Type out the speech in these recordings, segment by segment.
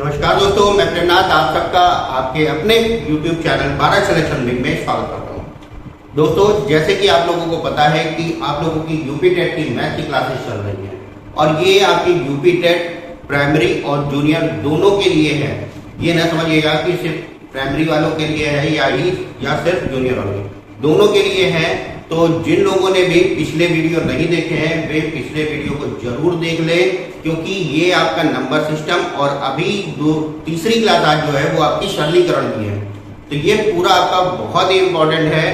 नमस्कार दोस्तों, मैं प्रेमनाथ आप सबका आपके अपने YouTube चैनल 12 सिलेक्शन विंग में स्वागत करता हूं। दोस्तों, जैसे कि आप लोगों को पता है कि आप लोगों की यूपी टेट की मैथ की क्लासेस चल रही हैं और ये आपकी यूपी टेट प्राइमरी और जूनियर दोनों के लिए है। ये ना समझिएगा कि सिर्फ प्राइमरी वालों के लिए है या सिर्फ जूनियर वालों, दोनों के लिए है। तो जिन लोगों ने भी पिछले वीडियो नहीं देखे हैं वे पिछले वीडियो को जरूर देख लें, क्योंकि ये आपका नंबर सिस्टम और अभी तीसरी क्लास आज जो है वो आपकी सरलीकरण की है। तो ये पूरा आपका बहुत ही इंपॉर्टेंट है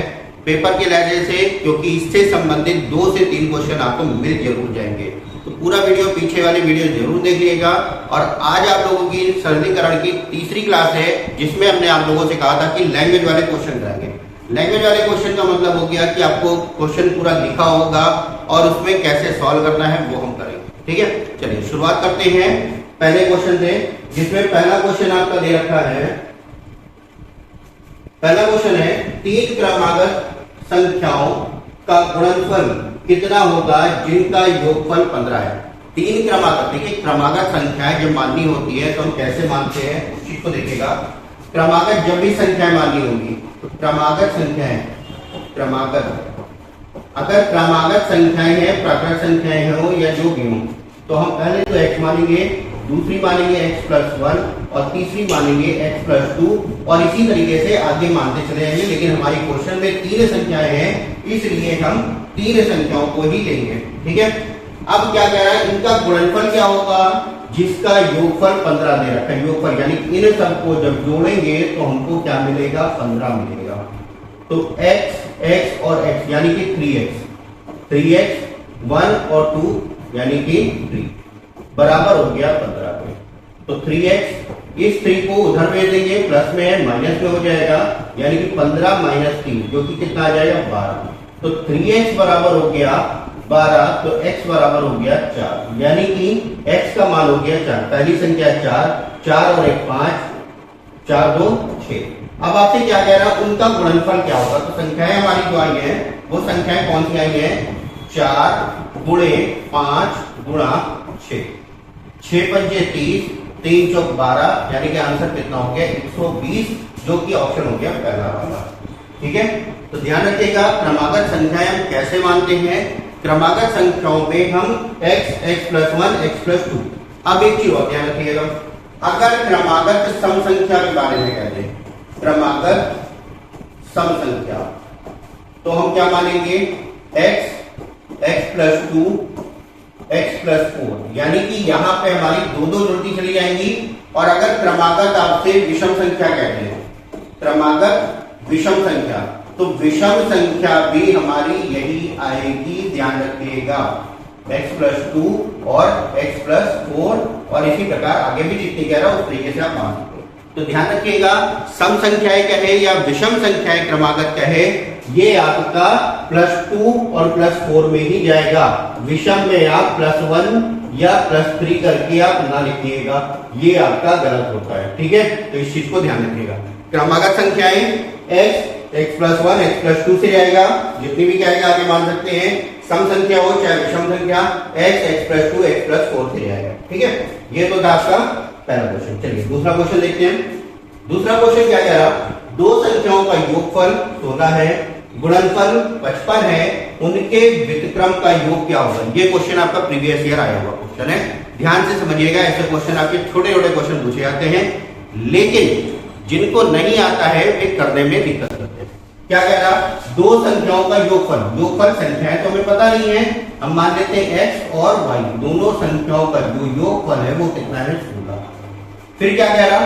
पेपर के लहजे से, क्योंकि इससे संबंधित 2 से 3 क्वेश्चन आपको मिल जरूर जाएंगे। तो पूरा वीडियो, पीछे वाली वीडियो जरूर देखिएगा। और आज आप लोगों की सरलीकरण की तीसरी क्लास है, जिसमें हमने आप लोगों से कहा था कि लैंग्वेज वाले क्वेश्चन रहेंगे। लैंग्वेज वाले क्वेश्चन का मतलब हो गया कि आपको क्वेश्चन पूरा लिखा होगा और उसमें कैसे सॉल्व करना है वो हम करेंगे। ठीक है, चलिए शुरुआत करते हैं पहले क्वेश्चन से, जिसमें पहला क्वेश्चन आपका दे रखा है। पहला क्वेश्चन है 3 क्रमागत संख्याओं का गुणनफल कितना होगा जिनका योगफल 15 है। 3 क्रमागत, देखिए क्रमागत संख्याएं जब माननी होती है तो हम कैसे मानते हैं उस चीज को देखिएगा। क्रमागत जब भी संख्याएं माननी होगी तो क्रमागत संख्याएं, अगर क्रमागत संख्याएं हैं, प्राकृत संख्याएं हो या जो भी हो, तो हम पहले तो x मानेंगे, दूसरी मानेंगे x + 1 और तीसरी मानेंगे x + 2 और इसी तरीके से आगे मानते चले जाएंगे। लेकिन हमारी क्वेश्चन में 3 संख्याएं हैं, इसलिए हम 3 संख्याओं को ही लेंगे। ठीक है, अब क्या कह रहा है, इनका गुणनफल क्या होगा जिसका योगफल 15 दे रखा है। योगफल यानी इन सबको जब जोड़ेंगे तो हमको क्या मिलेगा, 15 मिलेगा। तो x और x यानी कि 3x 1 और 2 यानी कि 3 बराबर हो गया 15 पे। तो 3x, इस 3 को उधर भेज देंगे, प्लस में है माइनस में हो जाएगा, यानी कि 15 - 3 जो कि कितना आ जाएगा 12। तो 3x बराबर हो गया 12, तो x बराबर हो गया 4, यानी कि x का मान हो गया 4। पहली संख्या 4 और 1 5, 4 2 6। अब आपसे क्या कह रहा है, उनका गुणनफल क्या होगा। तो संख्याएं हमारी जो आई है वो संख्याएं कौन सी आई है, 4 × 5 × 6, 6 पंजे 30, 3 चौक 12, यानी कि आंसर कितना हो गया 120, जो कि ऑप्शन हो गया पहला वाला। ठीक है, तो ध्यान रखिएगा क्रमागत संख्याएं हम कैसे मानते हैं। क्रमागत संख्याओं में हम x + 1 x + 2। अब एक चीज और ध्यान रखिएगा, अगर क्रमागत सम संख्या के बारे में कहते हैं, क्रमागत सम संख्या, तो हम क्या मानेंगे, x + 2 x + 4, यानी कि यहां पे हमारी दो जुड़ती चली जाएंगी। और अगर क्रमागत आपसे विषम संख्या कहते हैं, क्रमागत विषम संख्या, तो विषम संख्या भी हमारी यही आएगी, ध्यान रखिएगा, x + 2 और x + 4, और इसी प्रकार आगे भी जितनी कह रहा है उस तरीके से आप मान सकते हो। तो ध्यान रखिएगा, सम संख्याएं कहे या विषम संख्याएं क्रमागत कहे, ये आपका +2 और +4 में ही जाएगा। विषम में आप +1 या +3 करके आप ना लिखिएगा, ये आपका गलत होता है। ठीक है, तो इस चीज को ध्यान रखिएगा। क्रमागत संख्याएं x + 1 x + 2 से जाएगा, जितनी भी कहेगा आगे मान सकते हैं। सम संख्या हो चाहे विषम संख्या, x + 2 x + 4 से जाएगा। ठीक है, ये तो था आपका पहला क्वेश्चन। चलिए दूसरा क्वेश्चन देखते हैं। दूसरा क्वेश्चन क्या कह रहा, 2 संख्याओं का योगफल 16 है, गुणनफल 55 है, उनके व्युत्क्रम का योग क्या होगा। ये क्वेश्चन आपका प्रीवियस ईयर आया हुआ क्वेश्चन है, ध्यान से समझिएगा। ऐसे क्वेश्चन आपके छोटे छोटे क्वेश्चन पूछे जाते हैं, लेकिन जिनको नहीं आता है वे करने में दिक्कत करते हैं। क्या कह रहा, 2 संख्याओं का योगफल संख्याएं तो हमें पता नहीं है, हम मान लेते हैं x और y, दोनों संख्याओं का जो योगफल है वो कितना है, 16। फिर क्या कह रहा,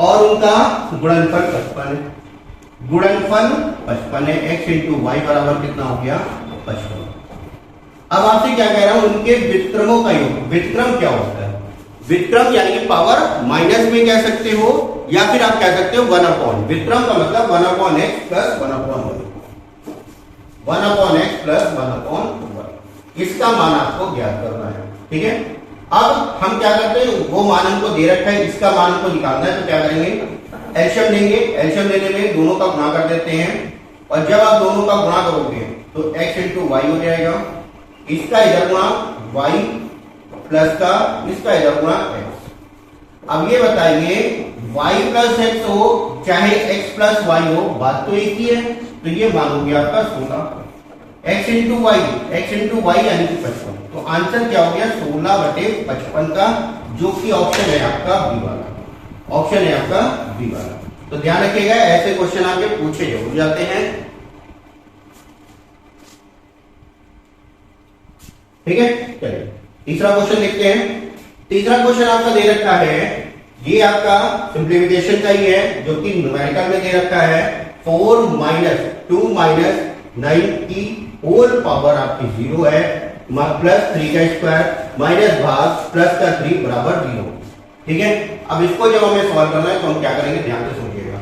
और उनका गुणनफल 55 है, गुणनफल 55 है, x × y बराबर कितना हो गया 55। अब आपसे क्या कह रहा हूं, उनके व्युत्क्रमों का योग। व्युत्क्रम क्या होता है, व्युत्क्रम यानी कि पावर माइनस में कह सकते हो, या फिर आप कह सकते हो 1/, व्युत्क्रम का मतलब 1/x + 1/1, 1/x + 1/1, इसका मान आपको ज्ञात करना है। ठीक है, अब हम क्या करते हैं, वो मान हमको दे रखा है, इसका मान हमको निकालना है, तो क्या करेंगे, एलसीएम लेंगे। एलसीएम लेने में दोनों का गुणा कर देते हैं, और जब आप दोनों का गुणा करोगे तो x × y हो जाएगा, इसका इधर गुणा y प्लस का इसका इधर गुणा x, अब ये बताइए y प्लस एक्स हो चाहे x प्लस वाई हो, बात तो एक ही है। तो ये मान हो गया आपका 16 x इंटू वाई यानी कि 55। तो आंसर क्या हो गया 16/55 का, जो कि ऑप्शन है आपका बी वाला। ऑप्शन है आपका बी वाला। तो ध्यान रखिएगा, ऐसे क्वेश्चन आपके पूछे जरूर जाते हैं। ठीक है, चलिए तीसरा क्वेश्चन देखते हैं। तीसरा क्वेश्चन आपका दे रखा है, ये आपका सिंप्लीफिकेशन का ही है, जो कि न्यूमेरिकल में दे रखा है 4 माइनस 2 माइनस 9 की होल पावर आपकी 0 है, प्लस 3 का स्क्वायर माइनस भाग प्लस का 3 बराबर 0। ठीक है, अब इसको जब हमें सॉल्व करना है तो हम क्या करेंगे, ध्यान से सुनिएगा।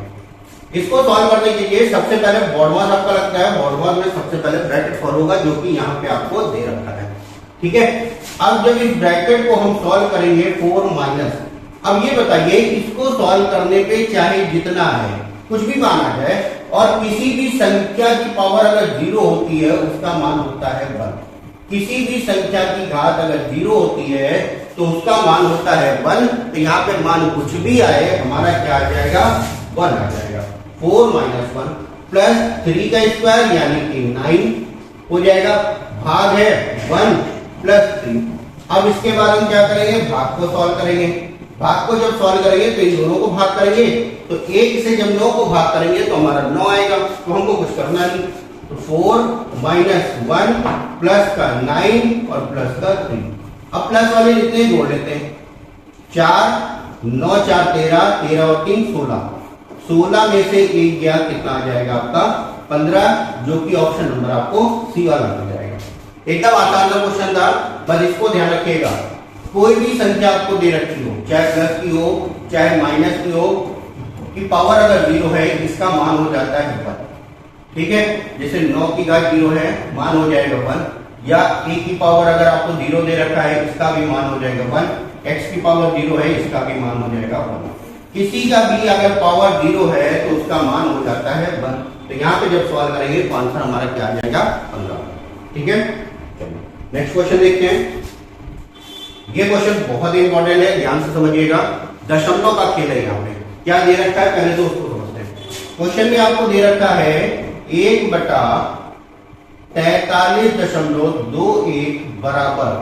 इसको सॉल्व करने के लिए सबसे पहले बॉडवास आपका लगता है, बॉडवास में सबसे पहले ब्रैकेट फॉलो होगा, जो कि यहाँ पे आपको दे रखा है। ठीक है, अब जब इस ब्रैकेट को हम सॉल्व करेंगे 4 माइनस, अब ये बताइए इसको सॉल्व करने पे चाहे जितना है कुछ भी मान आ जाए, और किसी भी संख्या की पावर अगर 0 होती है उसका मान होता है 1। किसी भी संख्या की घात अगर 0 होती है तो उसका मान होता है 1। तो यहाँ पे मान कुछ भी आए, हमारा क्या आ जाएगा 1 आ जाएगा। 4 माइनस 1 प्लस 3 का स्क्वायर यानी कि 9 हो जाएगा, भाग है 1 प्लस 3। अब इसके बाद हम क्या करेंगे, भाग को सॉल्व करेंगे। भाग को जब सॉल्व करेंगे तो इन दोनों को भाग करेंगे, तो 1 से जब 9 को भाग करेंगे तो हमारा 9 आएगा। तो हमको कुछ करना नहीं, तो 4 माइनस 1 प्लस का 9 और प्लस का 3। अब प्लस वाले जितने जोड़ लेते हैं, 4 9 4 13, 13 और 3 16। 16 में से 1 गया, कितना आ जाएगा आपका 15, जो कि ऑप्शन नंबर आपको सी वाला मिल जाएगा। एकदम आसान सा क्वेश्चन था, बस इसको ध्यान रखिएगा। कोई भी संख्या आपको दे रखी हो, चाहे प्लस की हो चाहे माइनस की हो, की पावर अगर 0 है इसका मान हो जाता है 1। ठीक है, जैसे 9 की घात 0 है, मान हो जाएगा 1। या a की पावर अगर आपको 0 दे रखा है, इसका भी मान हो जाएगा 1। x की पावर 0 है, इसका भी मान हो जाएगा 1। किसी का भी अगर पावर 0 है तो उसका मान हो जाता है 1। तो यहाँ पे जब सॉल्व करेंगे तो आंसर हमारा क्या आ जाएगा 15। ठीक है, नेक्स्ट क्वेश्चन देखते हैं। ये क्वेश्चन बहुत ही इंपॉर्टेंट है, ध्यान से समझिएगा। दशमलव का खेल है, यहाँ पे क्या दे रखा है पहले तो उसको समझते हैं। क्वेश्चन में आपको दे रखा है 1/43.21 बराबर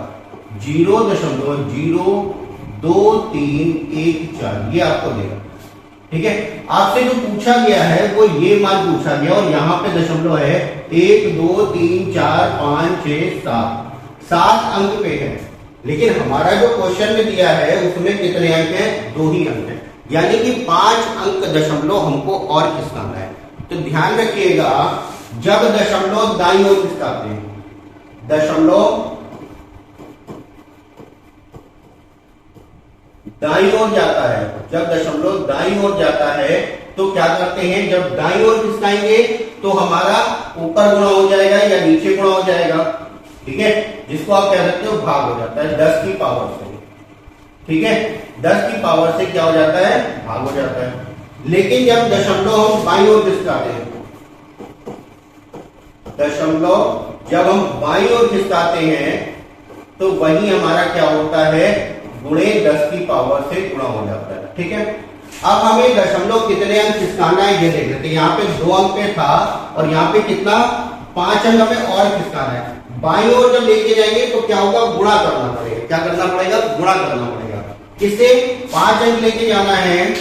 0.02314, ये आपको दे रखा है। ठीक है, आपसे जो पूछा गया है वो ये मान पूछा गया, और यहाँ पे दशमलव है 1 2 3 4 5 6 7 अंक पे है। लेकिन हमारा जो क्वेश्चन में दिया है उसमें कितने अंक हैं, 2 ही अंक हैं, यानी कि 5 अंक दशमलव हमको और खिसकाना है। तो ध्यान रखिएगा, जब दशमलव दाईं ओर खिसकाते हैं, दशमलव दाईं ओर जाता है, जब दशमलव दाईं ओर जाता है तो क्या करते हैं, जब दाईं ओर खिसकाएंगे तो हमारा ऊपर गुणा हो जाएगा या नीचे गुणा हो जाएगा। ठीक है, जिसको आप कह सकते हो भाग हो जाता है 10 की पावर से। ठीक है, 10 की पावर से क्या हो जाता है, भाग हो जाता है। लेकिन जब दशमलव हम बाईं ओर खिसकाते हैं, दशमलव जब हम बाईं ओर खिसकाते हैं तो वही हमारा क्या होता है, गुणे 10 की पावर से गुणा हो जाता है। ठीक है, अब हमें दशमलव कितने अंक खिसकाना है ये देख लेते हैं। यहाँ पे 2 अंक पे था और यहाँ पे कितना 5 अंक हमें और खिसकाना है। बाईं ओर जब लेके जाएंगे तो क्या होगा, गुणा करना पड़ेगा। क्या करना पड़ेगा, गुणा करना पड़ेगा। किससे, 5 अंक लेके जाना है,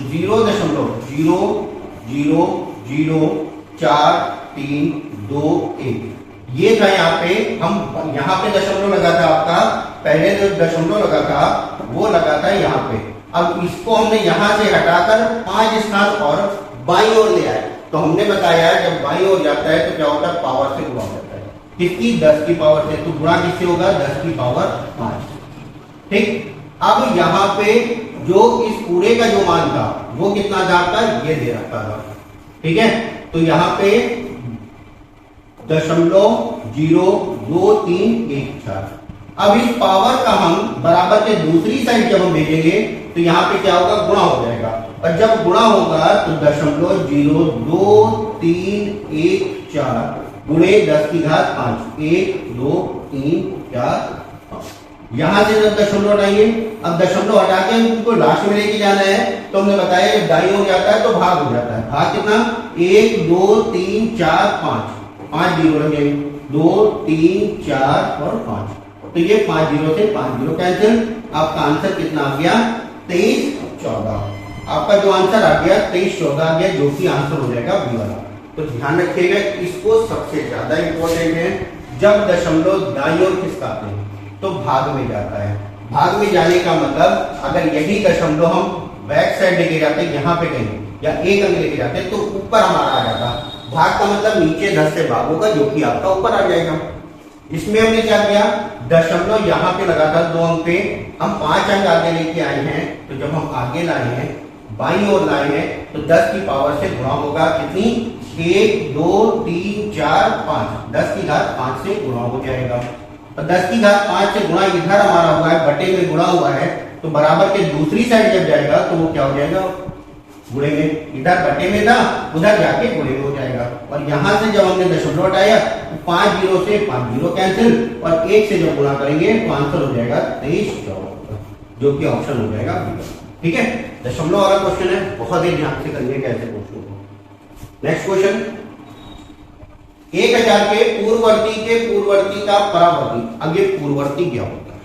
0.0004321। ये था यहाँ पे, हम यहाँ पे दशमलव लगा था आपका, पहले जो दशमलव लगा था वो लगा था यहाँ पे। अब इसको हमने यहां से हटाकर 5 स्थान और बाईं ओर ले आए। तो हमने बताया जब बाईं ओर जाता है तो क्या होता है, पावर से गुणा हो जाता है। किसकी, 10 की पावर से। तो गुणा किससे होगा, 10 की पावर 5। ठीक, अब यहाँ पे जो इस पूरे का जो मान था वो कितना था आपका, ये दे रखा था। ठीक है, तो यहाँ पे 0.02314। अब इस पावर का हम बराबर के दूसरी साइड जब हम भेजेंगे तो यहाँ पे क्या होगा, गुणा हो जाएगा। और जब गुणा होगा तो 0.02314 गुणे 10 की घात 5, 1 2 3 4 5। यहां से जब दशमलव हटाएंगे, अब दशमलव हटा के उनको लास्ट में लेके जाना है, तो हमने बताया जब दाई हो जाता है तो भाग हो जाता है। भाग कितना, 1 2 3 4 5, 5 जीरो लग जाएंगे, 2 3 4 और 5, तो ये 5 जीरो से 5 जीरो कैंसिल। आपका आंसर कितना आ गया, 23 14। आपका जो आंसर आ गया 23 14 आ गया, जो कि आंसर हो जाएगा बी वाला। तो ध्यान रखिएगा, इसको सबसे ज्यादा इंपॉर्टेंट है। जब दशमलव दाईं ओर खिसकाते हैं तो भाग में जाता है। भाग में जाने का मतलब अगर यही दशमलव हम बैक साइड लेके जाते हैं, यहाँ पे कहीं या एक अंक लेके जाते हैं, तो ऊपर हमारा आ जाता। भाग का मतलब नीचे 10 से भाग होगा, जो कि आपका ऊपर आ जाएगा। इसमें हमने क्या किया, दशमलव यहाँ पे लगा था 2 अंक पे, हम 5 अंक आगे लेके आए हैं, तो जब हम आगे लाए हैं, बाईं ओर लाए हैं, तो 10 की पावर से गुणा होगा कितनी, 1 2 3 4 5, 10 की घात 5 से गुणा हो जाएगा। तो 10 की घात 5 से गुणा इधर हमारा हुआ है, बटे में गुणा हुआ है, तो बराबर के दूसरी साइड जब जाएगा तो वो क्या हो जाएगा, गुणे में। इधर बटे में था, उधर जाके गुणे में हो जाएगा। और यहां से जब हमने दशमलव हटाया तो 5 जीरो से 5 जीरो कैंसिल, और 1 से जब गुणा करेंगे तो आंसर हो जाएगा 23 14, जो कि ऑप्शन हो जाएगा बी। ठीक है, दशमलव वाला क्वेश्चन है, बहुत ही ध्यान से करिएगा ऐसे क्वेश्चन को। नेक्स्ट क्वेश्चन, 1000 के पूर्ववर्ती का परावर्ती। अब ये पूर्ववर्ती क्या होता है,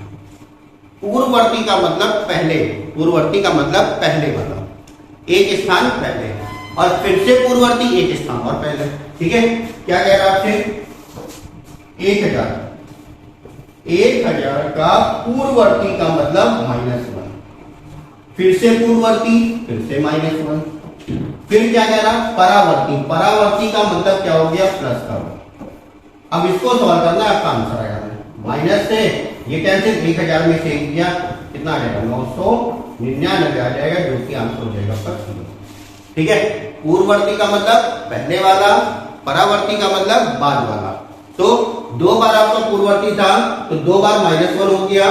पूर्ववर्ती का मतलब पहले, पूर्ववर्ती का मतलब पहले वाला, एक स्थान पहले, और फिर से पूर्ववर्ती एक स्थान और पहले। ठीक है, क्या कह रहा है आपसे, 1000 का पूर्ववर्ती का मतलब -1, फिर से पूर्ववर्ती, फिर से -1, फिर क्या कह रहा, परावर्ती। परावर्ती का मतलब क्या हो गया, प्लस का। अब इसको सॉल्व करना है, आपका आंसर आएगा माइनस से ये कैंसिल, 1000 में से किया कितना आ जाएगा, 999 आ जाएगा, जो कि आंसर हो जाएगा आपका सी। ठीक है, पूर्ववर्ती का मतलब पहले वाला, परावर्ती का मतलब बाद वाला। तो 2 बार आपका पूर्ववर्ती था तो 2 बार -1 हो गया,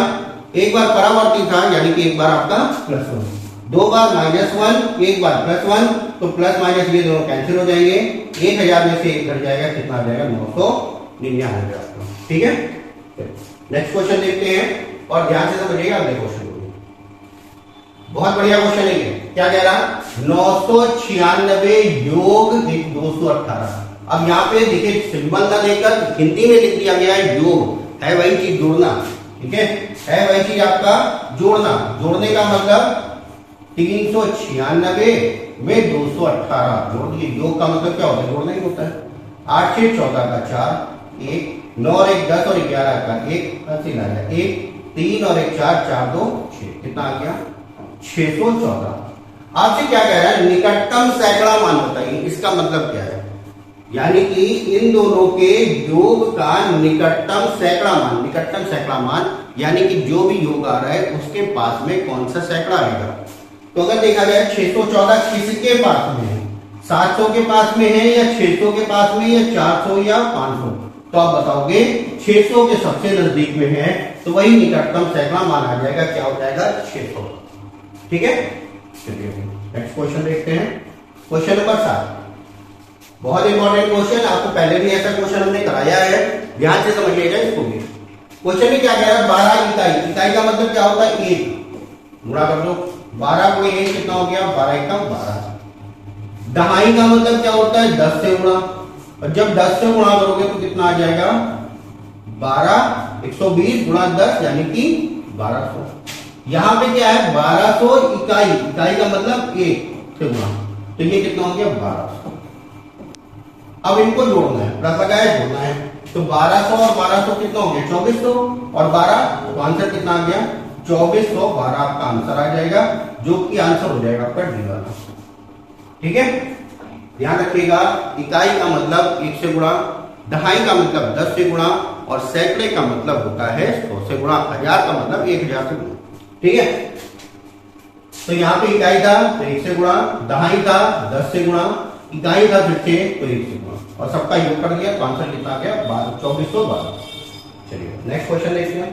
एक बार परावर्ती था यानी कि एक बार आपका +1, 2 बार -1 एक बार +1, तो प्लस माइनस ये दोनों कैंसिल हो जाएंगे, 1000 में से 1 घट जाएगा, कितना आ जाएगा, 999 आपका। ठीक है, नेक्स्ट क्वेश्चन देखते हैं और ध्यान से समझिएगा अगले क्वेश्चन को। बहुत बढ़िया क्वेश्चन है ये। क्या कह रहा, 996 योग 218। अब यहाँ पे देखिए सिंबल ना देकर हिंदी में लिख दिया गया है योग, है वही चीज जोड़ना। ठीक है वही चीज आपका जोड़ना। जोड़ने का मतलब 396 में 218 जोड़ दिए। योग का मतलब क्या होता है, जोड़ना ही होता है। 8 6 14 का 4, 1 9 और 1 10 और 11 का 1 हासिल आ गया, 1 3 और 1 4 4 2 6, कितना आ गया, 614। आपसे क्या कह रहा है, निकटतम सैकड़ा मान बताइए। इसका मतलब क्या है, यानी कि इन दोनों के योग का निकटतम सैकड़ा मान। निकटतम सैकड़ा मान यानी कि जो भी योग आ रहा है उसके पास में कौन सा सैकड़ा आएगा। तो अगर देखा जाए 614 किसके पास में है, 700 के पास में है या 600 के पास में या 400 या 500, तो आप बताओगे 600 के सबसे नजदीक में है, तो वही निकटतम सैकड़ा मान आ जाएगा, क्या हो जाएगा, 600। ठीक है, चलिए नेक्स्ट क्वेश्चन देखते हैं। क्वेश्चन नंबर 7, बहुत इंपॉर्टेंट क्वेश्चन, आपको पहले भी ऐसा क्वेश्चन हमने कराया है, ध्यान से समझिएगा इसको भी। क्वेश्चन में क्या कह रहा है, 12 इकाई। इकाई का मतलब क्या होता है, 1 गुणा कर दो, 12 को 1 कितना हो गया, 12 1 12। दहाई का मतलब क्या होता है, 10 से गुणा, और जब 10 से गुणा करोगे तो कितना आ जाएगा, 12 120 गुणा 10 यानी कि 1200। यहां पे क्या है, 1200 इकाई। इकाई का मतलब 1 से गुणा, तो ये कितना हो गया, 1200। अब इनको जोड़ना है, प्लस लगाया जोड़ना है, तो 1200 और 1200 कितना हो गया, 2400 और 12, तो आंसर कितना आ गया, 2412 आपका आंसर आ जाएगा, जो कि आंसर हो जाएगा आपका डी वाला। ठीक है, ध्यान रखिएगा, इकाई का मतलब 1 से गुणा, दहाई का मतलब 10 से गुणा, और सैकड़े का मतलब होता है 100 से गुणा, हजार का मतलब 1000 से गुणा। ठीक है, तो यहाँ पे इकाई था तो 1 से गुणा, दहाई था 10 से गुणा, इकाई था फिर से तो 1 से गुणा, और सबका योग कर दिया तो आंसर कितना आ गया, 2412। चलिए नेक्स्ट क्वेश्चन देखते हैं।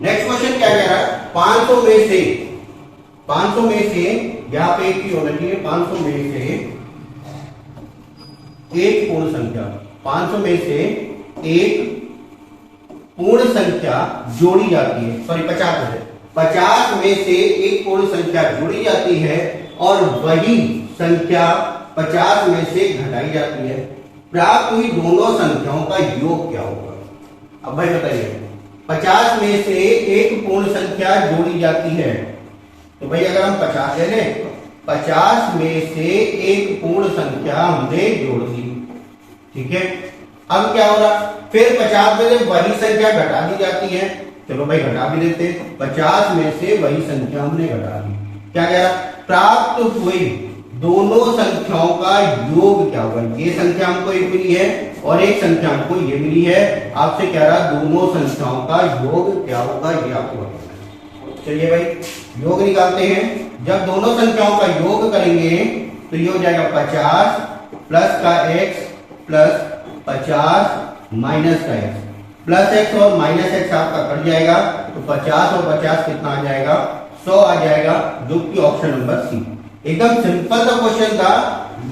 नेक्स्ट क्वेश्चन क्या कह रहा है, 500 में से यहाँ पे एक ही होना चाहिए, 500 में से एक पूर्ण संख्या, 500 में से एक पूर्ण संख्या जोड़ी जाती है, सॉरी 50 में से एक पूर्ण संख्या जोड़ी जाती है और वही संख्या 50 में से घटाई जाती है, प्राप्त हुई दोनों संख्याओं का योग क्या होगा? अब भाई बताइए, 50 में से एक पूर्ण संख्या जोड़ी जाती है, तो भाई अगर हम 50 ले लें, 50 में से एक पूर्ण संख्या हमने जोड़ दी, ठीक है। अब क्या हो रहा, फिर 50 में से वही संख्या घटा दी जाती है, चलो भाई घटा भी देते हैं, 50 में से वही संख्या हमने घटा दी, क्या कह रहा, प्राप्त हुई दोनों संख्याओं का योग क्या होगा? ये संख्या हमको एक मिली है और एक संख्या हमको ये मिली है, आपसे कह रहा दोनों संख्याओं का योग क्या होगा, ये आपको बताना है। चलिए भाई योग निकालते हैं। जब दोनों संख्याओं का योग करेंगे तो ये हो जाएगा 50 प्लस का x प्लस 50 माइनस का x, प्लस x और माइनस x आपका कट जाएगा, तो 50 और 50 कितना आ जाएगा, 100 आ जाएगा, जो कि ऑप्शन नंबर सी। एकदम सिंपल सा क्वेश्चन था,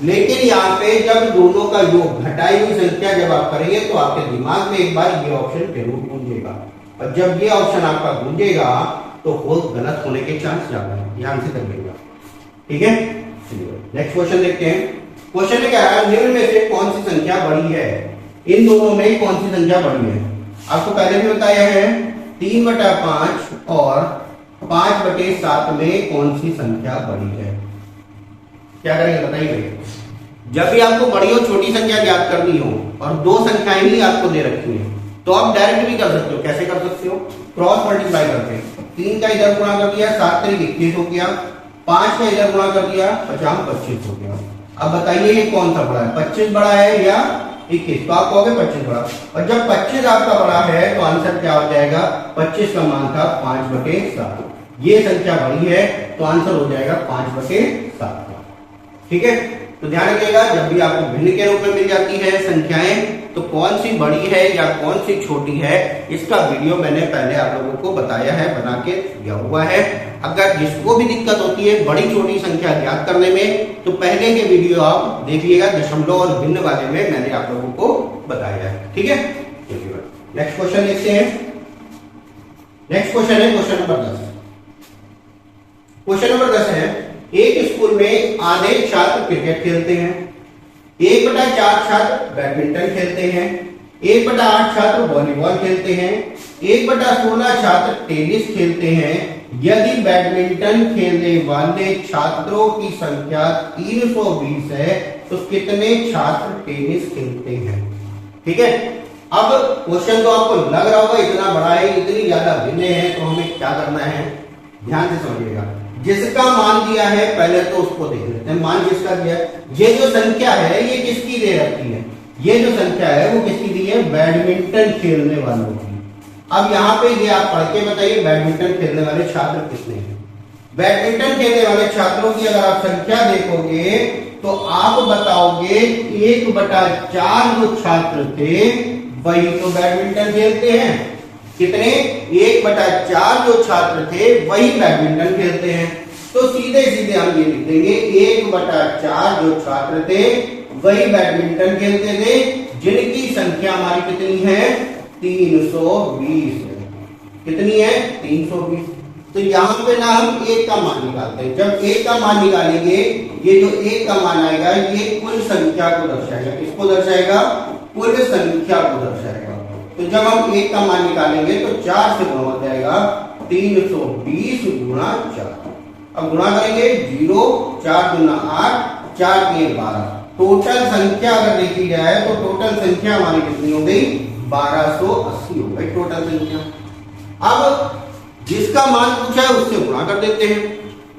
लेकिन यहाँ पे जब दोनों का योग घटाई हुई संख्या जब आप करेंगे तो आपके दिमाग में एक बार ये ऑप्शन जरूर गूंजेगा, और जब ये ऑप्शन आपका गूंजेगा तो वो गलत होने के चांस ज्यादा है, ध्यान से करिएगा, ठीक है। नेक्स्ट क्वेश्चन देखते हैं। क्वेश्चन में क्या है, निम्न में से कौन सी संख्या बड़ी है? इन दोनों में कौन सी संख्या बड़ी है? आपको पहले भी बताया है 3/5 और 5/7 में कौन सी संख्या बड़ी है? क्या करेंगे बताइए। जब भी आपको बड़ी और छोटी संख्या ज्ञात करनी हो और दो संख्याएं ही आपको दे रखी है, तो आप डायरेक्ट भी कर सकते हो। कैसे कर सकते हो? क्रॉस मल्टीप्लाई करके 3 का इधर गुणा कर दिया, 7 × 21 हो गया, 5 का इधर गुणा कर दिया, 50 25 हो गया। अब बताइए ये कौन सा बड़ा है, 25 बड़ा है या 21? तो आप कहोगे 25 बड़ा, और जब 25 आपका बड़ा है तो आंसर क्या हो जाएगा, 25 का मान था 5/7, ये संख्या बड़ी है तो आंसर हो जाएगा 5/7, ठीक है। तो ध्यान रखिएगा, जब भी आपको भिन्न के रूप में मिल जाती है संख्याएं, तो कौन सी बड़ी है या कौन सी छोटी है, इसका वीडियो मैंने पहले आप लोगों को बताया है, बना के दिया हुआ है। अगर जिसको भी दिक्कत होती है बड़ी छोटी संख्या ज्ञात करने में, तो पहले के वीडियो आप देखिएगा, दशमलव और भिन्न वाले में मैंने आप लोगों को बताया है, ठीक है। नेक्स्ट क्वेश्चन देखते हैं। नेक्स्ट क्वेश्चन है क्वेश्चन नंबर 10। क्वेश्चन नंबर 10 है, एक स्कूल में आधे छात्र क्रिकेट खेलते हैं, 1/4 छात्र बैडमिंटन खेलते हैं, 1/8 छात्र वॉलीबॉल खेलते हैं, 1/16 छात्र टेनिस खेलते हैं। यदि बैडमिंटन खेलने वाले छात्रों की संख्या 320 है, तो कितने छात्र टेनिस खेलते हैं? ठीक है। अब क्वेश्चन तो आपको लग रहा होगा इतना बड़ा है, इतनी ज्यादा भिन्न है, तो हमें क्या करना है, ध्यान से समझिएगा। जिसका मान दिया है पहले तो उसको देख लेते हैं। मान जिसका दिया है, ये जो संख्या है ये किसकी दे रखी है, ये जो संख्या है वो किसकी दी है, बैडमिंटन खेलने वालों की। अब यहाँ पे ये आप पढ़ के बताइए बैडमिंटन खेलने वाले छात्र कितने हैं। बैडमिंटन खेलने वाले छात्रों की अगर आप संख्या देखोगे तो आप बताओगे 1/4 जो छात्र थे वही तो बैडमिंटन खेलते हैं। कितने? 1/4 जो छात्र थे वही बैडमिंटन खेलते हैं। तो सीधे सीधे हम ये लिख देंगे 1/4 जो छात्र थे वही बैडमिंटन खेलते थे, जिनकी संख्या हमारी कितनी है, 320 है। कितनी है? 320। तो यहां पे ना हम 1 का मान निकालते हैं। जब 1 का मान निकालेंगे, ये जो 1 का मान आएगा ये कुल संख्या को दर्शाएगा। किसको दर्शाएगा? कुल संख्या को दर्शाएगा। तो जब हम 1 का मान निकालेंगे तो 4 से गुणा हो जाएगा, 320 गुणा 4। अब गुणा करेंगे 0, 4 दूना 8, 4 3 12। टोटल संख्या अगर देखी जाए तो टोटल संख्या हमारी कितनी हो गई, 1280 हो गई टोटल संख्या। अब जिसका मान पूछा है उससे गुणा कर देते हैं।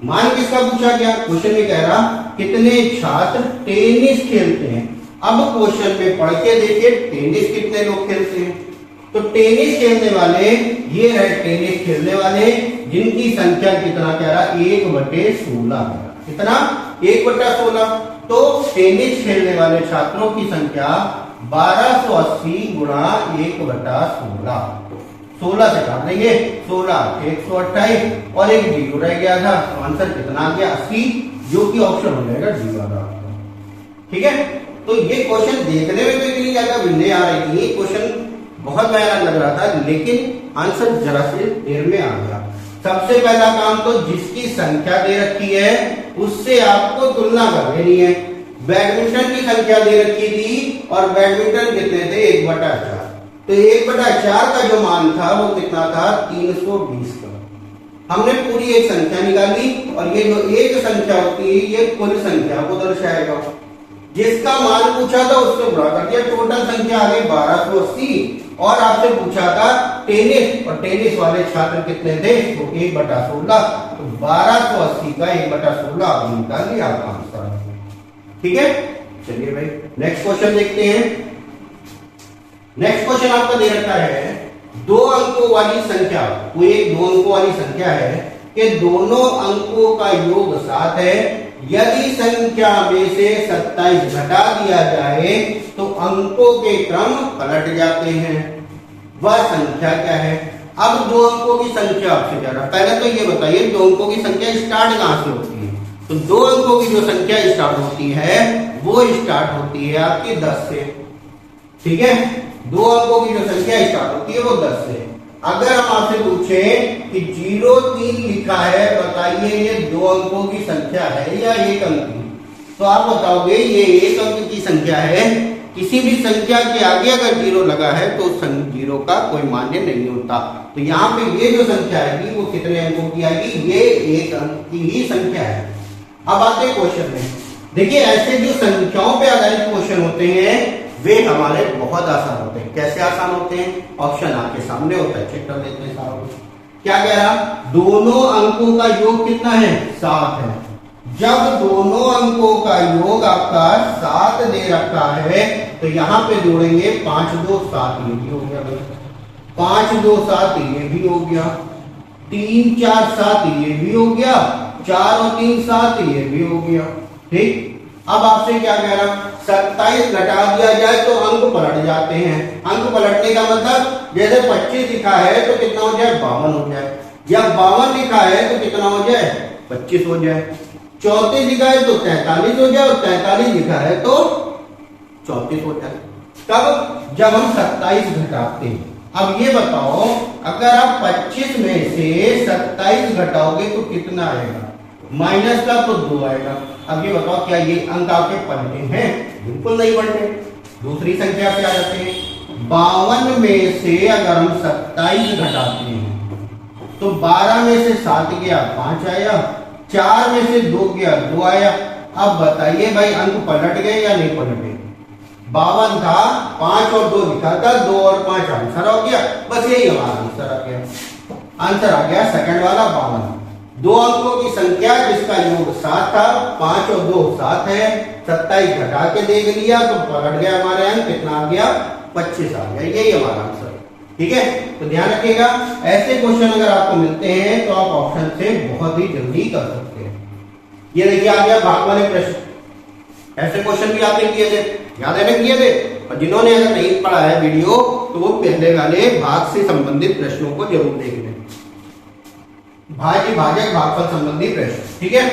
मान किसका पूछा गया, क्वेश्चन में कह रहा कितने छात्र टेनिस खेलते हैं। अब क्वेश्चन में पढ़ के देखिए टेनिस कितने लोग खेलते हैं। तो टेनिस खेलने वाले ये रहे, टेनिस खेलने वाले जिनकी संख्या कितना कह रहा, 1/16। कितना? 1/16। तो टेनिस खेलने वाले छात्रों की संख्या 1280 गुणा 1/16। 16 से काट देंगे, 16 128 और एक 0 रह गया था, तो आंसर कितना आ गया, 80, जो कि ऑप्शन हो जाएगा डी वाला। ठीक है। तो ये क्वेश्चन देखने में तो इतनी ज्यादा भिन्न आ रही थी, क्वेश्चन बहुत मेहनत लग रहा था, लेकिन आंसर जरा से देर में आ गया। सबसे पहला काम तो जिसकी संख्या दे रखी है उससे आपको तुलना कर लेनी है। बैडमिंटन की संख्या दे रखी थी और बैडमिंटन कितने थे 1/4, तो 1/4 का जो मान था वो कितना था 320 का। हमने पूरी एक संख्या निकाली और ये जो एक संख्या होती है ये कुल संख्या को दर्शाएगा। जिसका मान पूछा था उससे गुणा कर दिया, टोटल संख्या आ गई 1280। और आपसे पूछा था टेनिस, और टेनिस वाले छात्र कितने थे तो 1/16, तो 1280 का 1/16 आपने निकाल लिया आपका आंसर। ठीक है, चलिए भाई नेक्स्ट क्वेश्चन देखते हैं। नेक्स्ट क्वेश्चन आपका दे रखा है 2 अंकों वाली संख्या, कोई एक 2 अंकों वाली संख्या है कि दोनों अंकों का योग 7 है। यदि संख्या में से 27 घटा दिया जाए तो अंकों के क्रम पलट जाते हैं। वह संख्या क्या है? अब 2 अंकों की संख्या आपसे क्या रहा, पहले तो ये बताइए 2 अंकों की संख्या स्टार्ट कहां से होती है? तो 2 अंकों की जो संख्या स्टार्ट होती है वो स्टार्ट होती है आपकी 10 से। ठीक है, 2 अंकों की जो संख्या स्टार्ट होती है वो 10 से। अगर हम आपसे पूछें कि 03 लिखा है, बताइए ये 2 अंकों की संख्या है या 1 अंक की, तो आप बताओगे ये 1 अंक की संख्या है। किसी भी संख्या के आगे अगर 0 लगा है तो 0 का कोई मान्य नहीं होता। तो यहाँ पे ये जो संख्या आएगी वो कितने अंकों की आएगी? ये 1 अंक की ही संख्या है। अब आते हैं क्वेश्चन में। देखिए ऐसे जो संख्याओं पे आधारित क्वेश्चन होते हैं वे हमारे बहुत आसान होते हैं। कैसे आसान होते हैं? ऑप्शन आपके सामने होता है, चेक कर लेते हैं सारा कुछ। क्या कह रहा? दोनों अंकों का योग कितना है? 7 है। जब दोनों अंकों का योग आपका 7 दे रखा है तो यहां पे जोड़ेंगे 5 2 7, ये भी हो गया भाई। 5 2 7 ये भी हो गया, 3 4 7 ये भी हो गया, 4 और 3 7 ये भी हो गया। ठीक, अब आपसे क्या कह रहा? 27 घटा दिया जाए तो अंक पलट जाते हैं। अंक पलटने का मतलब जैसे 25 लिखा है तो कितना हो जाए? 52 हो जाए, या 52 लिखा है तो कितना हो जाए? 25 हो जाए। 34 लिखा है तो 43 हो जाए, और 43 लिखा है तो 34 हो जाए। तब जब हम 27 घटाते हैं। अब ये बताओ अगर आप 25 में से 27 घटाओगे तो कितना आएगा? माइनस का तो 2 आएगा। अब ये बताओ क्या ये अंक आपके पलटे हैं? बिल्कुल नहीं पलटे। दूसरी संख्या पे आ जाते हैं। 52 में से अगर हम 27 घटाते हैं तो 12 में से 7 गया 5 आया, 4 में से 2 गया 2 आया। अब बताइए भाई अंक पलट गए या नहीं पलटे? 52 था, 5 और 2 लिखा था, 2 और 5 आंसर हो गया। बस यही हमारा आंसर आ गया। आंसर आ गया सेकंड वाला 52। 2 अंकों की संख्या जिसका योग 7 था, 5 और 2 7 है, 27 घटा के देख लिया तो पलट गया हमारे अंक, कितना आ गया? 25 आ गया। यही हमारा आंसर। ठीक है, तो ध्यान रखिएगा ऐसे क्वेश्चन अगर आपको मिलते हैं तो आप ऑप्शन से बहुत ही जल्दी कर सकते हैं। ये देखिए आ गया भाग वाले प्रश्न। ऐसे क्वेश्चन भी आपने किए थे, याद है ना किए थे? और जिन्होंने अगर नहीं पढ़ा है वीडियो तो वो पहले वाले भाग से संबंधित प्रश्नों को जरूर देख लें। भाज्य भाजक भागफल संबंधी प्रश्न। ठीक है,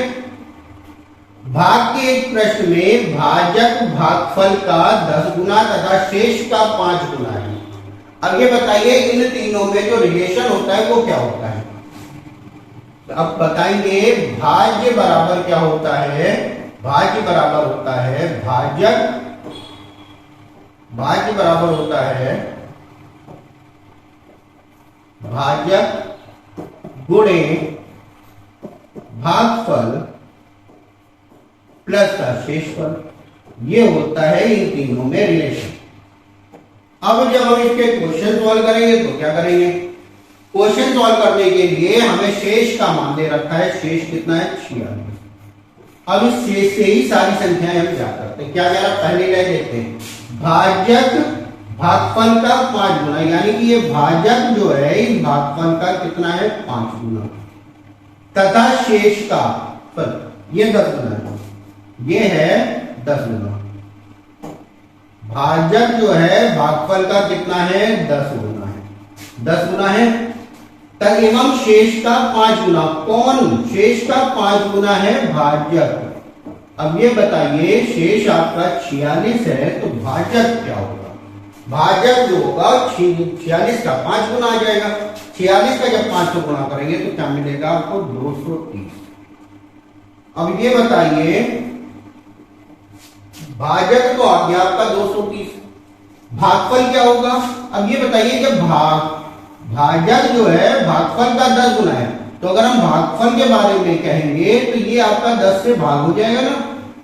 भाग के एक प्रश्न में भाजक भागफल का 10 गुना तथा शेष का 5 गुना है। अब ये बताइए इन तीनों में जो रिलेशन होता है वो क्या होता है? अब बताएंगे भाज्य बराबर क्या होता है? भाज्य बराबर होता है भाजक, भाज्य बराबर होता है भाजक गुणे भागफल प्लस का शेषफल। ये होता है इन तीनों में रिलेशन। अब जब हम इसके क्वेश्चन सॉल्व करेंगे तो क्या करेंगे? क्वेश्चन सॉल्व करने के लिए हमें शेष का मान दे रखा है। शेष कितना है? 46। अब इस शेष से ही सारी संख्याएं हम क्या करते हैं? क्या कह रहा? पहले ले देखते हैं भाजक भागफल का 5 गुना, यानी कि ये भाजक जो है इस भागफल का कितना है? 5 गुना, तथा शेष का फल ये 10 गुना है। ये है 10 गुना। भाजक जो है भागफल का कितना है? 10 गुना है। 10 गुना है तक एवं शेष का 5 गुना। कौन? शेष का 5 गुना है भाजक। अब ये बताइए शेष आपका 46 है तो भाजक क्या होगा? भाजक जो होगा 46 का 5 गुना आ जाएगा। 46 का जब 5 से गुना करेंगे तो क्या मिलेगा आपको 230। अब ये बताइए भाजक तो आ गया आपका 230, भागफल क्या होगा? अब ये बताइए जब भाजक जो है भागफल का 10 गुना है, तो अगर हम भागफल के बारे में कहेंगे तो ये आपका 10 से भाग हो जाएगा ना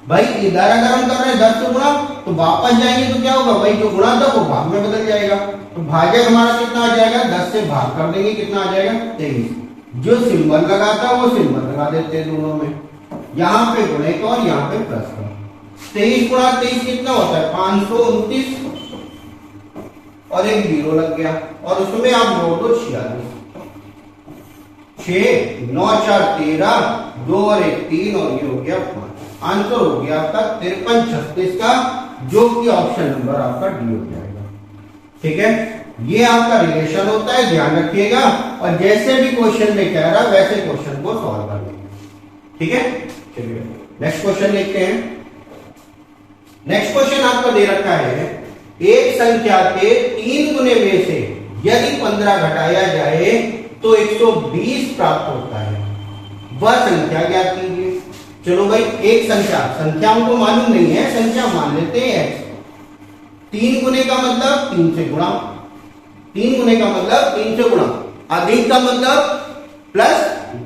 भाई। इधर अगर हम कर रहे हैं 10 से गुणा तो वापस जाएंगे तो क्या होगा भाई, जो गुणा था वो भाग में बदल जाएगा। तो भाजक हमारा कितना आ जाएगा, 10 से भाग कर देंगे, कितना आ जाएगा 23। जो सिंबल लगाता है वो सिंबल लगा देते हैं दोनों में, यहाँ पे गुणे का और यहाँ पे प्लस का। 23 गुणा 23 कितना होता है 529 और एक 0 लग गया और उसमें आप जोड़ दो 46। 6 9 4 13, 2 और 1 3 और ये हो गया 5। आंसर हो गया आपका 53 36 का, जो कि ऑप्शन नंबर आपका डी हो जाएगा। ठीक है, ये आपका रिलेशन होता है, ध्यान रखिएगा। और जैसे भी क्वेश्चन में कह रहा वैसे क्वेश्चन को सॉल्व कर लेंगे। ठीक है, चलिए नेक्स्ट क्वेश्चन देखते हैं। नेक्स्ट क्वेश्चन आपको दे रखा है एक संख्या के 3 गुने में से यदि 15 घटाया जाए तो 120 प्राप्त होता है, वह संख्या ज्ञात कीजिए। चलो भाई, एक संख्या हमको मालूम नहीं है, संख्या मान लेते हैं x। 3 गुने का मतलब 3 से गुणा, 3 गुने का मतलब 3 से गुणा, अधिक का मतलब प्लस,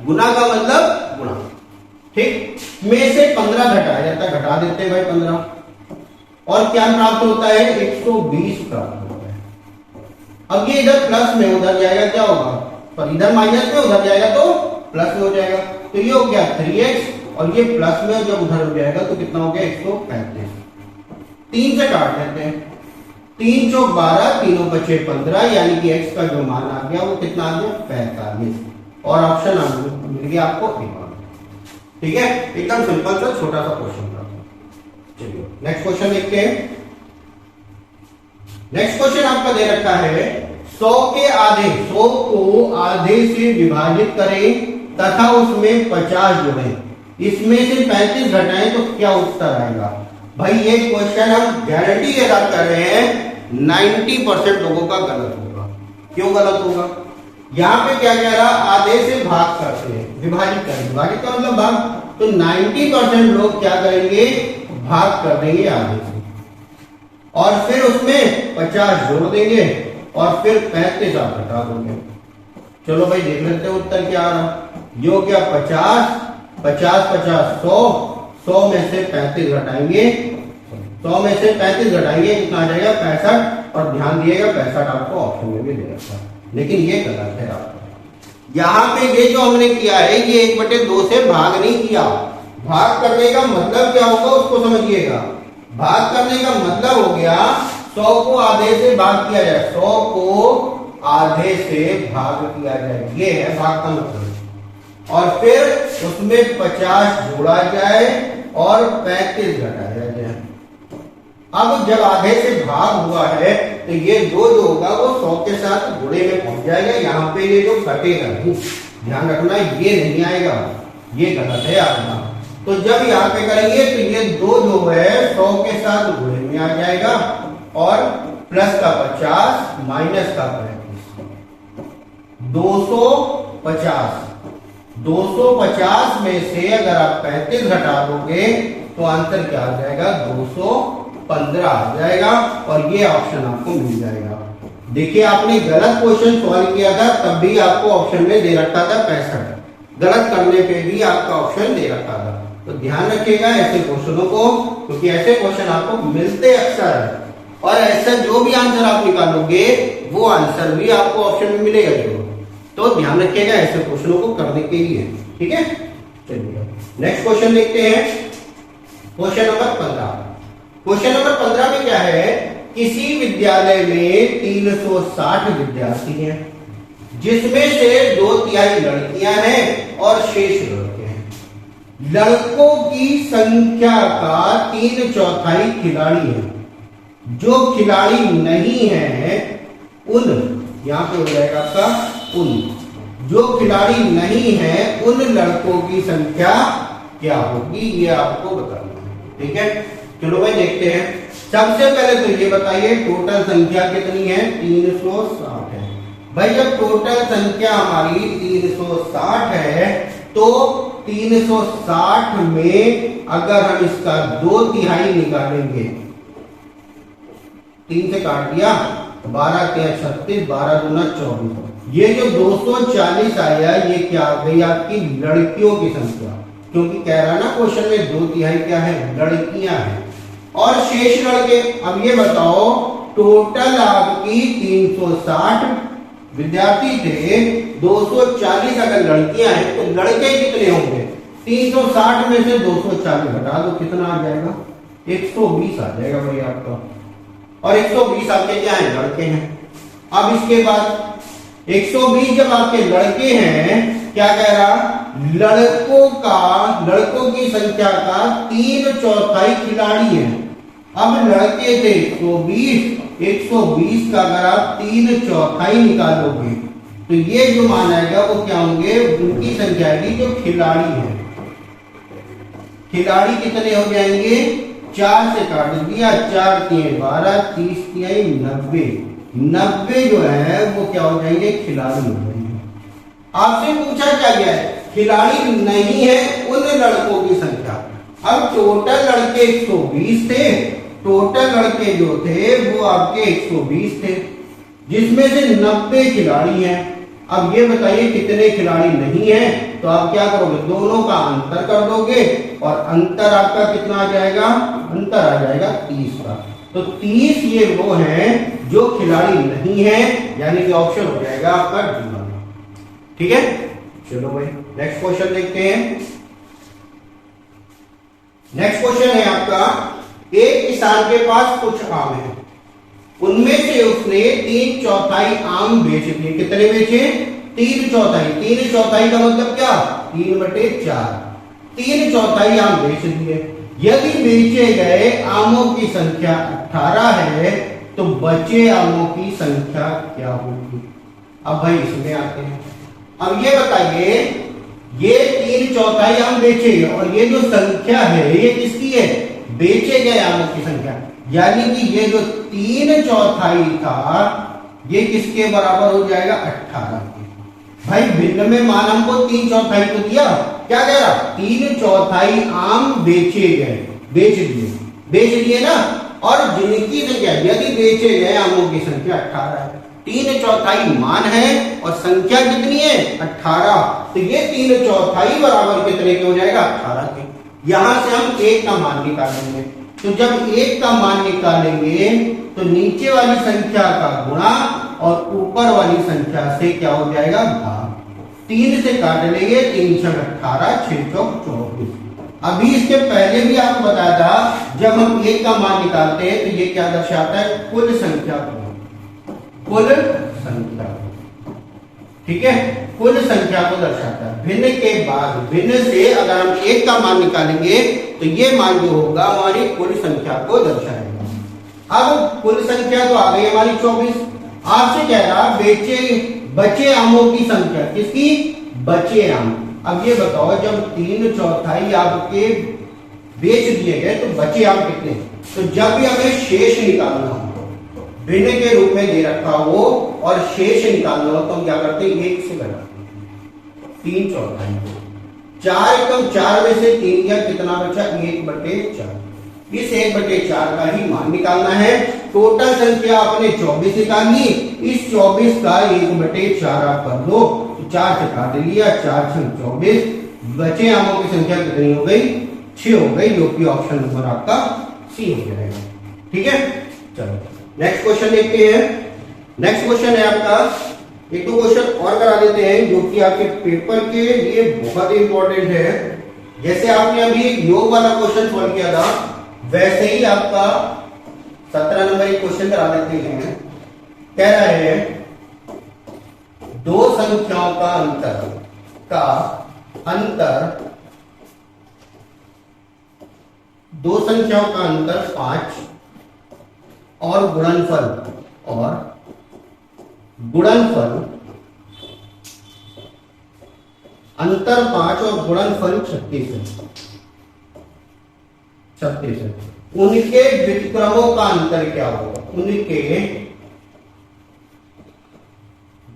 गुना का मतलब गुणा। ठीक, में से 15 घटाया जाता है, घटा देते हैं भाई 15, और क्या प्राप्त होता है 120 प्राप्त होता है। अब ये इधर प्लस में उधर जाएगा क्या होगा, पर इधर माइनस में उधर जाएगा तो प्लस में हो जाएगा। तो ये हो गया 3x और ये प्लस में जब उधर हो जाएगा तो कितना हो गया 135। 3 से काट लेते हैं, 3 चौक 12, तीनों बचे 15, यानी कि x का जो मान आ गया वो कितना आ गया 45 और ऑप्शन मिल गया आपको A। ठीक है, एकदम सिंपल सा छोटा सा क्वेश्चन था। चलिए नेक्स्ट क्वेश्चन देखते हैं। नेक्स्ट क्वेश्चन आपका दे रखा है 100 के आधे, 100 को आधे से विभाजित करें तथा उसमें 50 जोड़ें, इसमें से 35 घटाएं तो क्या उत्तर आएगा। भाई ये क्वेश्चन हम गारंटी के साथ कर रहे हैं 90% लोगों का गलत होगा। क्यों गलत होगा, यहाँ पे क्या कह रहा, आधे से भाग करते हैं, विभाजित करें, विभाजित का मतलब भाग, तो 90% लोग क्या करेंगे भाग कर देंगे आधे से, और फिर उसमें 50 जोड़ देंगे और फिर 35 आप घटा दोगे। चलो भाई देख लेते हैं उत्तर क्या आ रहा। यो क्या 50 50 50 100, 100 में से 35 घटाएंगे, 100 में से 35 घटाएंगे कितना आ जाएगा 65। और ध्यान दिएगा 65 आपको ऑप्शन में भी दे रखा, लेकिन ये गलत है आपका। यहाँ पे ये जो हमने किया है ये 1/2 से भाग नहीं किया। भाग करने का मतलब क्या होगा उसको समझिएगा। भाग करने का मतलब हो गया 100 को आधे से भाग किया जाए, 100 को आधे से भाग किया जाए, ये है भाग का मतलब। और फिर उसमें 50 जोड़ा जाए और 35 घटाया जाए। अब जब आधे से भाग हुआ है तो ये दो जो होगा वो 100 के साथ गुणे में पहुंच जाएगा। यहाँ पे ये जो घटेगा नहीं, ध्यान रखना ये नहीं आएगा, ये गलत है आपका। तो जब यहाँ पे करेंगे तो ये दो जो है 100 के साथ गुणे में आ जाएगा और प्लस का 50 माइनस का 35, 250। 250 में से अगर आप 35 घटा दोगे तो आंसर क्या आ जाएगा 215 आ जाएगा और ये ऑप्शन आपको मिल जाएगा। देखिए आपने गलत क्वेश्चन सॉल्व किया था तब भी आपको ऑप्शन में दे रखा था 65, गलत करने पे भी आपका ऑप्शन दे रखा था। तो ध्यान रखिएगा ऐसे क्वेश्चनों को, क्योंकि ऐसे क्वेश्चन आपको मिलते अक्सर है और ऐसा जो भी आंसर आप निकालोगे वो आंसर भी आपको ऑप्शन में मिलेगा जरूर। तो ध्यान रखिएगा ऐसे क्वेश्चनों को करने के लिए, ठीक है। चलिए नेक्स्ट क्वेश्चन देखते हैं, क्वेश्चन नंबर 15। क्वेश्चन नंबर 15 में क्या है, किसी विद्यालय में 360 विद्यार्थी हैं जिसमें से 2/3 लड़कियां हैं और शेष लड़के हैं। लड़कों की संख्या का 3/4 खिलाड़ी हैं, जो खिलाड़ी नहीं है उन, यहां पे हो जाएगा आपका उन, जो खिलाड़ी नहीं है उन लड़कों की संख्या क्या होगी ये आपको बताना है, ठीक है। चलो भाई देखते हैं। सबसे पहले तो ये बताइए टोटल संख्या कितनी है? 360 है। भाई जब टोटल संख्या हमारी 360 है तो 360 में अगर हम इसका 2/3 निकालेंगे, 3 से काट दिया, 12 के 36, 12 दूना 24। ये जो 240 आया ये क्या आ गई? आपकी लड़कियों की संख्या, क्योंकि कह रहा ना क्वेश्चन में 2/3 क्या है? लड़कियां हैं। और शेष लड़के, अब ये बताओ टोटल आपकी 360 विद्यार्थी थे, 240 अगर लड़कियां हैं तो लड़के कितने होंगे? 360 में से 240 घटा दो, कितना आ जाएगा? 120 आ जाएगा भाई आपका। और 120 आपके क्या है? लड़के हैं। अब इसके बाद 120 जब आपके लड़के हैं, क्या कह रहा? लड़कों की संख्या का 3/4 खिलाड़ी हैं। अब लड़के थे 120 का अगर आप 3/4 निकालोगे तो ये जो मान आएगा वो क्या होंगे? उनकी संख्या आएगी जो खिलाड़ी है। खिलाड़ी कितने हो जाएंगे? 4 से काट दिया, 4 3 12, 30 3 90। 90 जो है वो क्या हो जाएंगे? खिलाड़ी हो जाएंगे। आपसे पूछा क्या गया है? खिलाड़ी नहीं है उन लड़कों की संख्या। अब टोटल लड़के 120 थे, टोटल लड़के जो थे वो आपके 120 थे, जिसमें से 90 खिलाड़ी हैं। अब ये बताइए कितने खिलाड़ी नहीं है? तो आप क्या करोगे? दोनों का अंतर कर दोगे और अंतर आपका कितना आ जाएगा? अंतर आ जाएगा 30 का। तो 30 ये वो हैं जो खिलाड़ी नहीं है, यानी कि ऑप्शन हो जाएगा आपका डी। ठीक है, चलो भाई नेक्स्ट क्वेश्चन देखते हैं। नेक्स्ट क्वेश्चन है आपका, एक किसान के पास कुछ आम है, उनमें से उसने 3/4 आम बेच दिए। कितने बेचे? 3/4। 3/4 का मतलब क्या? 3/4। 3/4 आम बेच दिए। यदि बेचे गए आमों की संख्या 18 है तो बचे आमों की संख्या क्या होगी? अब भाई इसमें आते हैं। अब ये बताइए, ये 3/4 आम बेचे और ये जो संख्या है ये किसकी है? बेचे गए आमों की संख्या, यानी कि ये जो 3/4 था ये किसके बराबर हो जाएगा? 18 के। भाई भिन्न में मान हमको 3/4 तो दिया, क्या कह रहा? 3/4 आम बेचे गए, बेच दिए ना। और जिनकी संख्या, यदि बेचे गए आमों की संख्या 18 है, 3/4 मान है और संख्या कितनी है? 18। तो ये 3/4 बराबर कितने के हो जाएगा? 18 के। यहां से हम 1 का मान निकालेंगे। तो जब 1 का मान निकालेंगे तो नीचे वाली संख्या का गुणा और ऊपर वाली संख्या से क्या हो जाएगा? भाग। 3 से काट लेंगे, 3 × 18, 6 × 24। अभी इसके पहले भी आपको बताया था, जब हम 1 का मान निकालते हैं तो ये क्या दर्शाता है? कुल संख्या को। कुल संख्या, ठीक है, कुल संख्या को दर्शाता है। भिन्न के बाद भिन्न से अगर हम 1 का मान निकालेंगे तो ये मान जो होगा हमारी कुल संख्या को दर्शाएगा। अब कुल संख्या तो आ गई हमारी 24। आपसे कह रहा बचे आमों की संख्या, किसकी? बचे आम। अब ये बताओ, जब 3/4 आपके बेच दिए गए तो बचे आम कितने? तो जब भी हमें शेष निकालना हो, भिन्न के रूप में दे रखा हो और शेष निकालना हो तो हम क्या करते हैं? 1 से घटाते हैं 3/4। 4 कम 4 में से 3 गया, कितना बचा? 1/4। इस 1/4 का ही मान निकालना है। टोटल संख्या आपने 24 निकाली, इस 24 का 1/4 आप कर लो, तो 4 से काट लिया, 4 × 24। बचे आमों की संख्या कितनी हो गई? 6 हो गई, जो कि ऑप्शन नंबर आपका सी हो जाएगा। ठीक है, चलो नेक्स्ट क्वेश्चन देखते हैं। नेक्स्ट क्वेश्चन है आपका, 1-2 क्वेश्चन और करा देते हैं जो कि आपके पेपर के लिए बहुत इंपॉर्टेंट है। जैसे आपने अभी योग वाला क्वेश्चन सॉल्व किया था, वैसे ही आपका 17 नंबर एक क्वेश्चन करा देते हैं। कह रहा है, दो संख्याओं का अंतर 5 और गुणनफल अंतर 5 और गुणनफल 36 है। 36 है। उनके व्युत्क्रमों का अंतर क्या होगा? उनके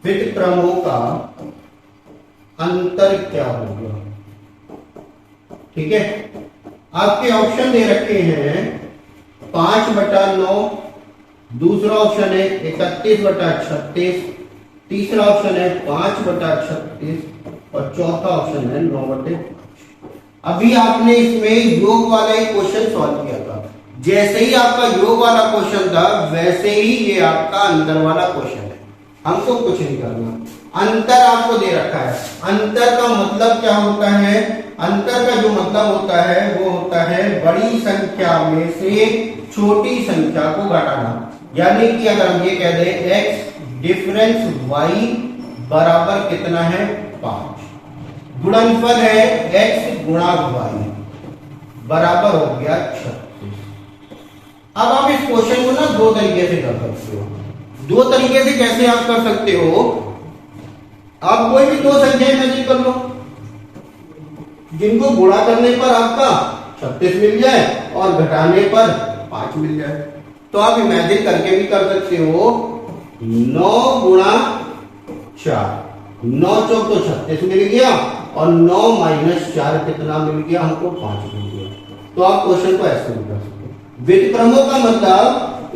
व्युत्क्रमों का अंतर क्या होगा? ठीक है, आपके ऑप्शन दे रखे हैं 5/9, दूसरा ऑप्शन है 31/36, तीसरा ऑप्शन है 5/36 और चौथा ऑप्शन है 9/5। अभी आपने इसमें योग वाला एक क्वेश्चन सॉल्व किया था, जैसे ही आपका योग वाला क्वेश्चन था वैसे ही ये आपका अंतर वाला क्वेश्चन है। हमको कुछ नहीं करना, अंतर आपको दे रखा है। अंतर का मतलब क्या होता है? अंतर का जो मतलब होता है वो होता है बड़ी संख्या में से छोटी संख्या को घटाना। यानी कि अगर हम ये कह दें x डिफरेंस y बराबर कितना है? 5, गुणनफल है x गुणा y बराबर हो गया 36। अब आप इस क्वेश्चन को ना दो तरीके से कर सकते हो। दो तरीके से कैसे आप कर सकते हो? आप कोई भी दो संख्या इमेजिन कर लो जिनको गुणा करने पर आपका 36 मिल जाए और घटाने पर 5 मिल जाए। तो आप इमेजिन करके भी कर सकते हो 9 गुणा 4, 9 चौक तो 36 मिल गया और 9 - 4 कितना मिल गया? हमको 5 मिल गया। तो आप क्वेश्चन को ऐसे भी कर सकते हो। व्युत्क्रमों का मतलब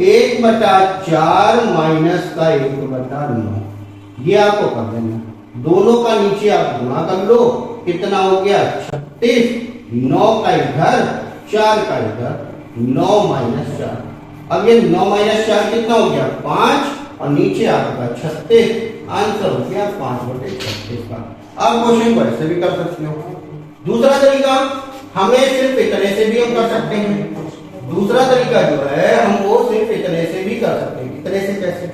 1/4 माइनस का 1/9, ये आपको कर देना। दोनों का नीचे आप गुणा कर लो, कितना हो गया? 36, 9 का इधर 4 का इधर, 9 - 4। अब ये 9 - 4 कितना हो गया? 5 और नीचे आपका 36, आंसर हो गया 5/36 का। आप क्वेश्चन को ऐसे भी कर सकते हो। दूसरा तरीका हमें सिर्फ इतने से भी हम कर सकते हैं। दूसरा तरीका जो है हम वो सिर्फ इतने से भी कर सकते हैं। इतने से कैसे?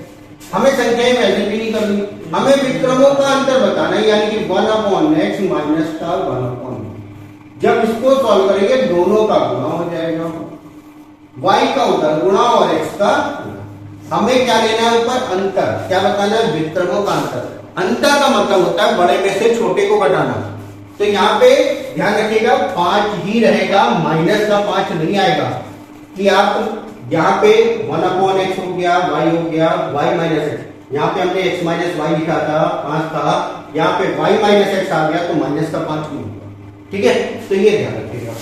हमें संख्याएं इमेजिन भी नहीं करनी, हमें व्युत्क्रमों का अंतर बताना है, यानी कि 1/x माइनस का 1/। जब इसको सॉल्व करेंगे दोनों का गुणा हो जाएगा, y का उधर गुणा और x का गुणा। हमें क्या लेना है ऊपर? अंतर। क्या बताना है? व्युत्क्रमों का अंतर। अंतर का मतलब होता है बड़े में से छोटे को घटाना। तो यहाँ पे ध्यान रखिएगा 5 ही रहेगा, माइनस का 5 नहीं आएगा। कि आप यहाँ पे 1/x हो गया, y हो गया, y - x। यहाँ पे हमने x - y लिखा था, 5 था, यहाँ पे y - x आ गया तो माइनस का 5 नहीं होगा। ठीक है, तो ये ध्यान रखिएगा,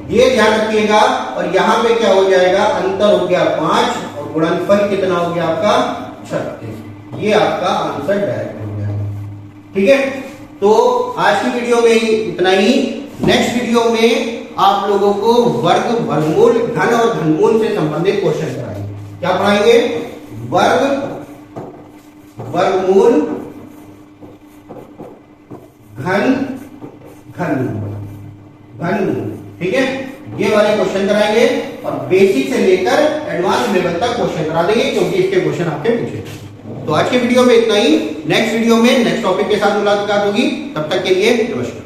ये ध्यान रखिएगा। और यहाँ पे क्या हो जाएगा? अंतर हो गया 5 और गुणनफल कितना हो गया आपका? 36। ये आपका आंसर डायरेक्ट हो जाएगा। ठीक है, तो आज की वीडियो में इतना ही। नेक्स्ट वीडियो में आप लोगों को वर्ग, वर्गमूल, घन और घनमूल से संबंधित क्वेश्चन कराएंगे। क्या पढ़ाएंगे? वर्ग, वर्गमूल, घन, घनमूल, घनमूल। ठीक है, ये वाले क्वेश्चन कराएंगे और बेसिक से लेकर एडवांस लेवल तक क्वेश्चन करा देंगे, क्योंकि इसके क्वेश्चन आपके पूछे। तो आज के वीडियो में इतना ही। नेक्स्ट वीडियो में नेक्स्ट टॉपिक के साथ मुलाकात होगी। तब तक के लिए नमस्कार।